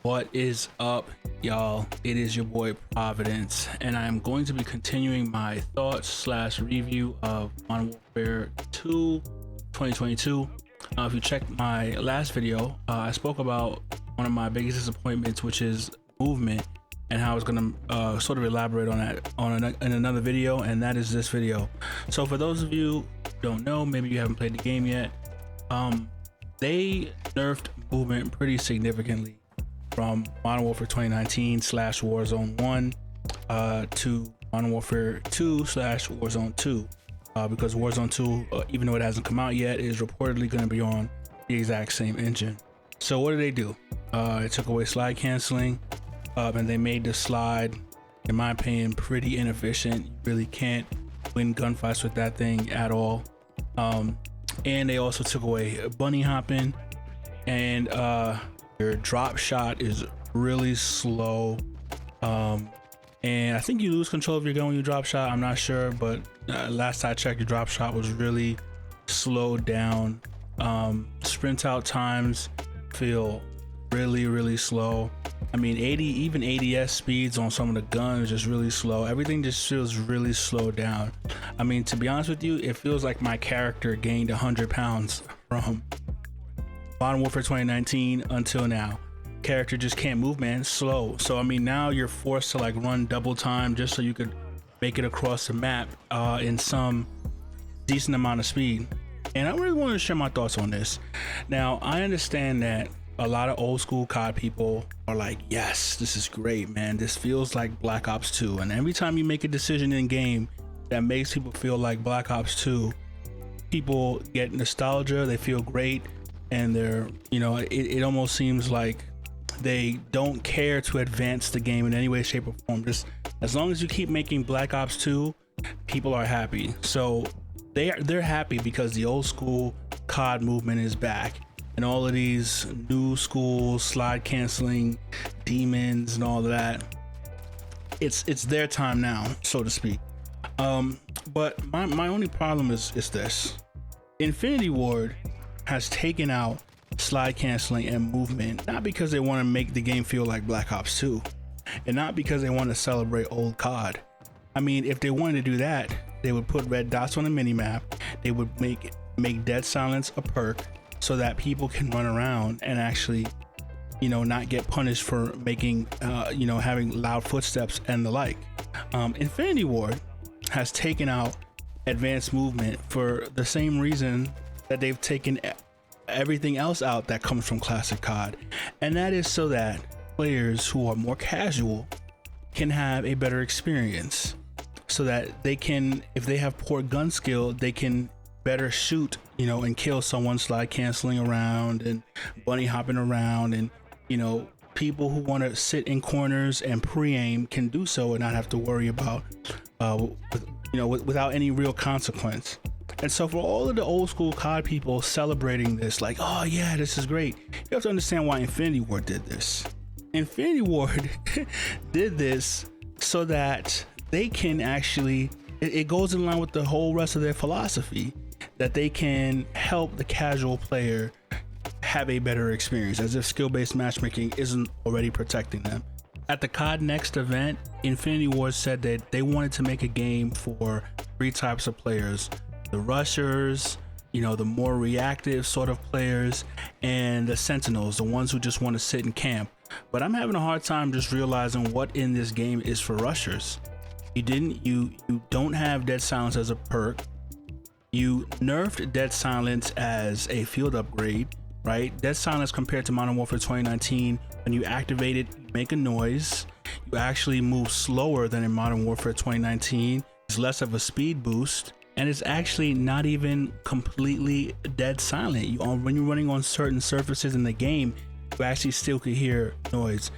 What is up, y'all? It is your boy Providence, and I'm going to be continuing my thoughts slash review of Modern Warfare 2 2022. If you checked my last video, I spoke about one of my biggest disappointments, which is movement, and how I was going to sort of elaborate on that in another video, and that is this video. So for those of you who don't know, maybe you haven't played the game yet, they nerfed movement pretty significantly from Modern Warfare 2019 / Warzone 1 to Modern Warfare 2 / Warzone 2, because Warzone 2, even though it hasn't come out yet, is reportedly going to be on the exact same engine. So what did they do? It took away slide canceling, and they made the slide, in my opinion, pretty inefficient. You really can't win gunfights with that thing at all. And they also took away bunny hopping, and your drop shot is really slow, and I think you lose control of your gun when you drop shot. I'm not sure, but last I checked, your drop shot was really slowed down. Sprint out times feel really slow. I mean, even ADS speeds on some of the guns just really slow. Everything just feels really slowed down. I mean, to be honest with you, it feels like my character gained 100 pounds from Modern Warfare 2019 until now. Character just can't move, man. Slow. So I mean, now you're forced to like run double time just so you could make it across the map in some decent amount of speed. And I really want to share my thoughts on this. Now, I understand that a lot of old school COD people are like, yes, this is great, man. This feels like Black Ops 2. And every time you make a decision in game that makes people feel like Black Ops 2, people get nostalgia, they feel great, and they're, you know, it almost seems like they don't care to advance the game in any way, shape, or form. Just as long as you keep making Black Ops 2, people are happy. So they're happy because the old school COD movement is back, and all of these new school slide canceling demons and all of that, it's their time now, so to speak. But my only problem is this: Infinity Ward has taken out slide canceling and movement, not because they want to make the game feel like Black Ops 2, and not because they want to celebrate old COD. I mean, if they wanted to do that, they would put red dots on the minimap. They would make dead silence a perk so that people can run around and actually, you know, not get punished for making, you know, having loud footsteps and the like. Infinity Ward has taken out advanced movement for the same reason that they've taken everything else out that comes from classic COD, and that is so that players who are more casual can have a better experience, so that they can, if they have poor gun skill, they can better shoot, you know, and kill someone slide canceling around and bunny hopping around, and, you know, people who want to sit in corners and pre-aim can do so and not have to worry about without any real consequence. And so for all of the old school COD people celebrating this, like, oh yeah, this is great, you have to understand why Infinity Ward did this. Infinity Ward did this so that they can actually, it goes in line with the whole rest of their philosophy, that they can help the casual player have a better experience, as if skill-based matchmaking isn't already protecting them. At the COD Next event, Infinity Ward said that they wanted to make a game for 3 types of players: the rushers, you know, the more reactive sort of players, and the sentinels, the ones who just want to sit and camp. But I'm having a hard time just realizing what in this game is for rushers. You don't have dead silence as a perk. You nerfed dead silence as a field upgrade, right? Dead silence compared to Modern Warfare 2019, when you activate it, you make a noise. You actually move slower than in Modern Warfare 2019. It's less of a speed boost, and it's actually not even completely dead silent. When you're running on certain surfaces in the game, you actually still could hear noise.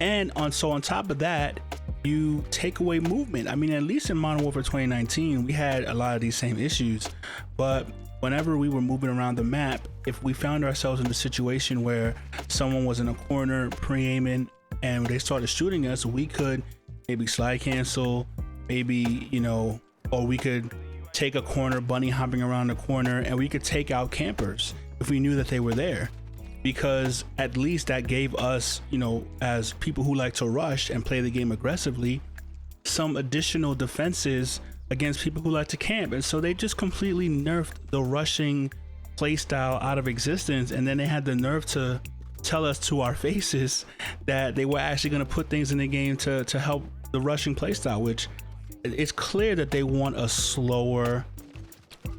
And on top of that, you take away movement. I mean, at least in Modern Warfare 2019, we had a lot of these same issues, but whenever we were moving around the map, if we found ourselves in a situation where someone was in a corner pre-aiming and they started shooting us, we could maybe slide cancel, maybe, you know, or we could take a corner, bunny hopping around the corner, and we could take out campers if we knew that they were there. because at least that gave us, you know, as people who like to rush and play the game aggressively, some additional defenses against people who like to camp. And so they just completely nerfed the rushing playstyle out of existence, and then they had the nerve to tell us to our faces that they were actually going to put things in the game to help the rushing playstyle, which it's clear that they want a slower,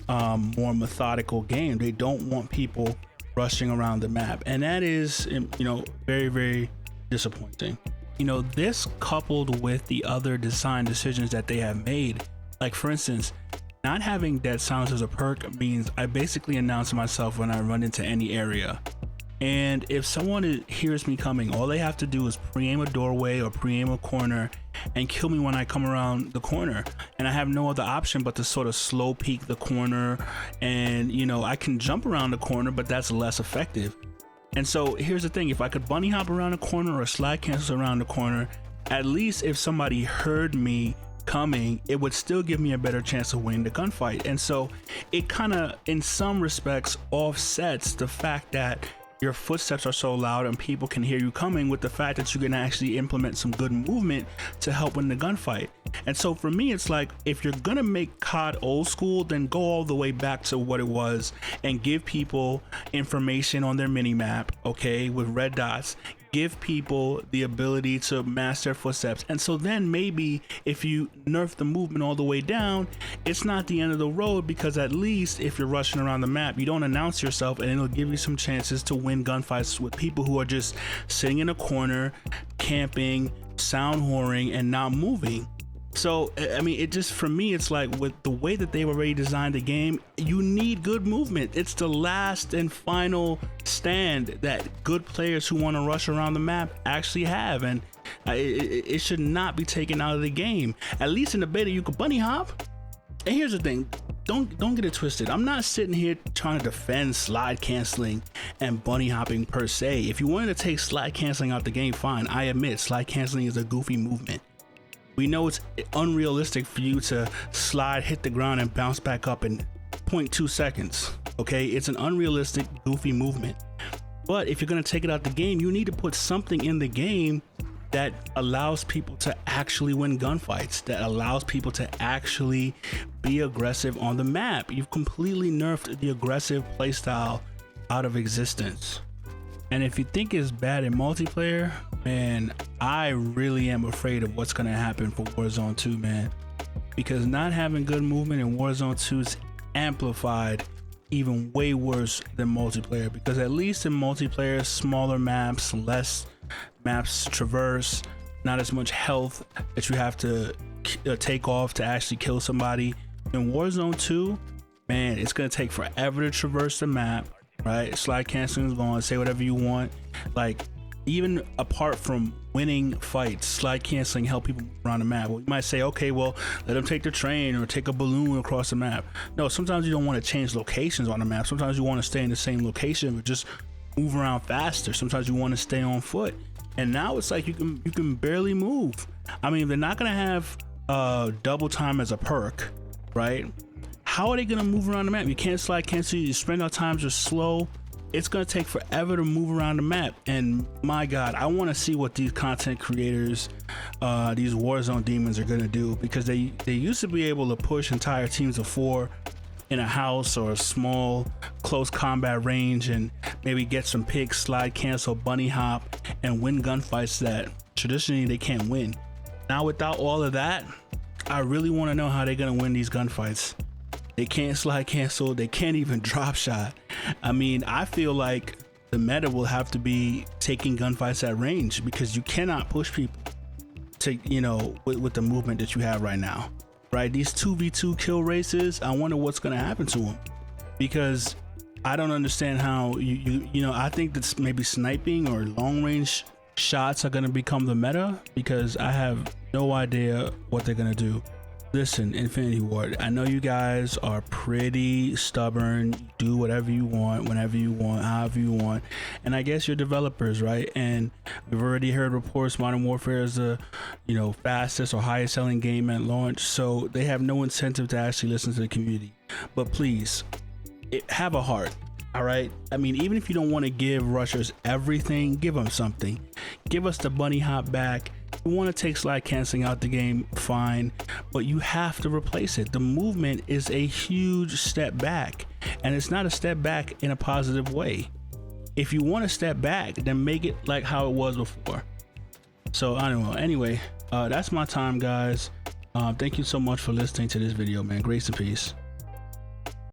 more methodical game. They don't want people rushing around the map, and that is, you know, very, very disappointing. You know, this coupled with the other design decisions that they have made, like for instance, not having dead silence as a perk means I basically announce myself when I run into any area. And if someone hears me coming, all they have to do is pre-aim a doorway or pre-aim a corner and kill me when I come around the corner. And I have no other option but to sort of slow peek the corner. And, you know, I can jump around the corner, but that's less effective. And so here's the thing, if I could bunny hop around the corner or slide cancel around the corner, at least if somebody heard me coming, it would still give me a better chance of winning the gunfight. And so it kind of, in some respects, offsets the fact that your footsteps are so loud and people can hear you coming, with the fact that you can actually implement some good movement to help win the gunfight. And so for me, it's like, if you're gonna make COD old school, then go all the way back to what it was and give people information on their mini map, okay, with red dots. Give people the ability to mask their footsteps. And so then maybe if you nerf the movement all the way down, it's not the end of the road, because at least if you're rushing around the map, you don't announce yourself, and it'll give you some chances to win gunfights with people who are just sitting in a corner, camping, sound whoring, and not moving. So, I mean, it just, for me, it's like, with the way that they've already designed the game, you need good movement. It's the last and final stand that good players who want to rush around the map actually have. And it should not be taken out of the game. At least in the beta, you could bunny hop. And here's the thing, don't get it twisted. I'm not sitting here trying to defend slide canceling and bunny hopping per se. If you wanted to take slide canceling out the game, fine. I admit slide canceling is a goofy movement. We know it's unrealistic for you to slide, hit the ground, and bounce back up in 0.2 seconds. Okay, it's an unrealistic, goofy movement. But if you're gonna take it out the game, you need to put something in the game that allows people to actually win gunfights, that allows people to actually be aggressive on the map. You've completely nerfed the aggressive playstyle out of existence. And if you think it's bad in multiplayer, man, I really am afraid of what's gonna happen for Warzone 2, man. Because not having good movement in Warzone 2 is amplified even way worse than multiplayer. Because at least in multiplayer, smaller maps, less maps to traverse, not as much health that you have to take off to actually kill somebody. In Warzone 2, man, it's gonna take forever to traverse the map. Right, slide canceling is going, say whatever you want. Like, even apart from winning fights, slide canceling help people move around the map. Well, you might say, okay, well, let them take the train or take a balloon across the map. No, sometimes you don't want to change locations on the map. Sometimes you want to stay in the same location, but just move around faster. Sometimes you want to stay on foot. And now it's like you can barely move. I mean, they're not gonna have double time as a perk, right? How are they gonna move around the map? You can't slide cancel, your sprint out times are slow. It's gonna take forever to move around the map. And my God, I wanna see what these content creators, these Warzone demons are gonna do, because they used to be able to push entire teams of 4 in a house or a small close combat range and maybe get some picks, slide cancel, bunny hop, and win gunfights that traditionally they can't win. Now without all of that, I really wanna know how they're gonna win these gunfights. They can't slide cancel, they can't even drop shot. I mean, I feel like the meta will have to be taking gunfights at range, because you cannot push people to, you know, with the movement that you have right now, right? These 2v2 kill races, I wonder what's gonna happen to them, because I don't understand how you know, I think that's maybe sniping or long range shots are gonna become the meta, because I have no idea what they're gonna do. Listen, Infinity Ward, I know you guys are pretty stubborn. You do whatever you want, whenever you want, however you want. And I guess you're developers, right? And we've already heard reports Modern Warfare is the, you know, fastest or highest selling game at launch. So they have no incentive to actually listen to the community. But please, have a heart. All right. I mean, even if you don't want to give rushers everything, give them something. Give us the bunny hop back. You want to take slide canceling out the game, fine, but you have to replace it. The movement is a huge step back, and it's not a step back in a positive way. If you want to step back, then make it like how it was before. So I don't know. Anyway, that's my time, guys. Thank you so much for listening to this video, man. Grace and peace.